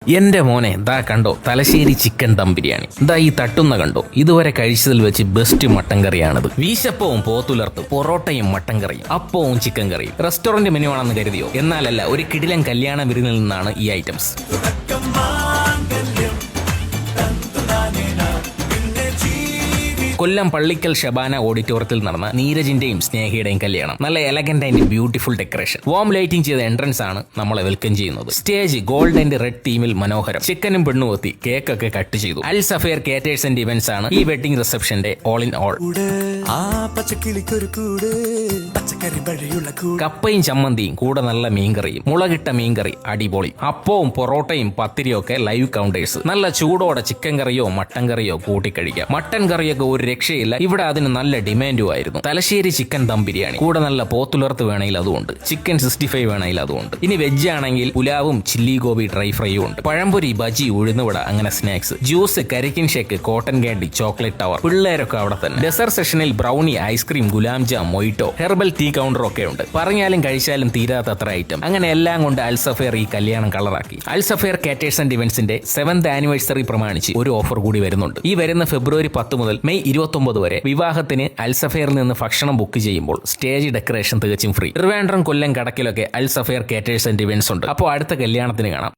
എന്റെ മോനെ ദാ കണ്ടോ, തലശ്ശേരി ചിക്കൻ ദം ബിരിയാണി. ദാ ഈ തട്ടുന്ന കണ്ടോ, ഇതുവരെ കഴിച്ചതിൽ വെച്ച് ബെസ്റ്റ് മട്ടൻ കറിയാണിത്. വീശപ്പവും പോത്തുലർത്തും, പൊറോട്ടയും മട്ടൻ കറിയും, അപ്പവും ചിക്കൻ കറിയും. റെസ്റ്റോറന്റ് മെനു ആണെന്ന് കരുതിയോ? എന്നാലല്ല, ഒരു കിടിലൻ കല്യാണ വിരുന്നിൽ നിന്നാണ് ഈ ഐറ്റംസ്. കൊല്ലം പള്ളിക്കൽ ഷബാന ഓഡിറ്റോറിയത്തിൽ നടന്ന നീരജിന്റെയും സ്നേഹയുടെയും കല്യാണം. നല്ല elegant and beautiful decoration, warm lighting ചെയ്ത എൻട്രൻസ് ആണ് നമ്മളെ വെൽക്കം ചെയ്യുന്നത്. സ്റ്റേജ് ഗോൾഡ് ആൻഡ് റെഡ് തീമിൽ മനോഹരം. ചിക്കനും പെണ്ണുകൊത്തി കേക്കൊക്കെ കട്ട് ചെയ്തു. അൽ സഫേർ കേറ്റേഴ്സ് ആൻഡ് ഇവന്റ്സ് ആണ് ഈ വെഡിംഗ് റിസപ്ഷന്റെ ഓൾ ഇൻ ഓൾ. കപ്പയും ചമ്മന്തിയും കൂടെ നല്ല മീൻകറിയും, മുളകിട്ട മീൻകറി അടിപൊളി. അപ്പവും പൊറോട്ടയും പത്തിരിയും ഒക്കെ ലൈവ് കൗണ്ടേഴ്സ്. നല്ല ചൂടോടെ ചിക്കൻ കറിയോ മട്ടൻ കറിയോ കൂട്ടിക്കഴിക്കാം. മട്ടൻ കറിയൊക്കെ ഒരു രക്ഷയില്ല, ഇവിടെ അതിന് നല്ല ഡിമാൻഡും ആയിരുന്നു. തലശ്ശേരി ചിക്കൻ ദം ബിരിയാണി, കൂടെ നല്ല പോത്തുലർത്ത് വേണമെങ്കിൽ അതുകൊണ്ട്, ചിക്കൻ 65 വേണമെങ്കിൽ അതുകൊണ്ട്. ഇനി വെജ് ആണെങ്കിൽ പുലാവും ചില്ലി ഗോബി ഡ്രൈ ഫ്രൈയും ഉണ്ട്. പഴംപൊരി, ബജി, ഉഴുന്നുവട, അങ്ങനെ സ്നാക്സ്, ജ്യൂസ്, കരിക്കിൻ shake, cotton candy, chocolate tower. പിള്ളേരൊക്കെ അവിടെ തന്നെ. ഡെസർട്ട് സെഷനിൽ ബ്രൗണി, ഐസ്ക്രീം, ഗുലാം ജാം, മൊയ്റ്റോ, ഹെർബൽ ടീ കൗണ്ടർ ഒക്കെ ഉണ്ട്. പറഞ്ഞാലും കഴിച്ചാലും തീരാത്തത്ര ഐറ്റം. അങ്ങനെ എല്ലാം കൊണ്ട് അൽ സഫേർ ഈ കല്യാണം കളറാക്കി. അൽ Safeer caterers and ഇവന്റ്സിന്റെ 7th anniversary പ്രമാണിച്ച് ഒരു ഓഫർ കൂടി വരുന്നുണ്ട്. ഈ വരുന്ന ഫെബ്രുവരി 10 മുതൽ മെയ് 29 വരെ വിവാഹത്തിന് അൽ സഫേറിൽ നിന്ന് ഭക്ഷണം ബുക്ക് ചെയ്യുമ്പോൾ സ്റ്റേജ് ഡെക്കറേഷൻ തികച്ചും ഫ്രീ. ട്രിവാൻഡ്രം, കൊല്ലം, കടക്കിലൊക്കെ Al Safeer caterers and events ഉണ്ട്. അപ്പോൾ അടുത്ത കല്യാണത്തിന് കാണാം.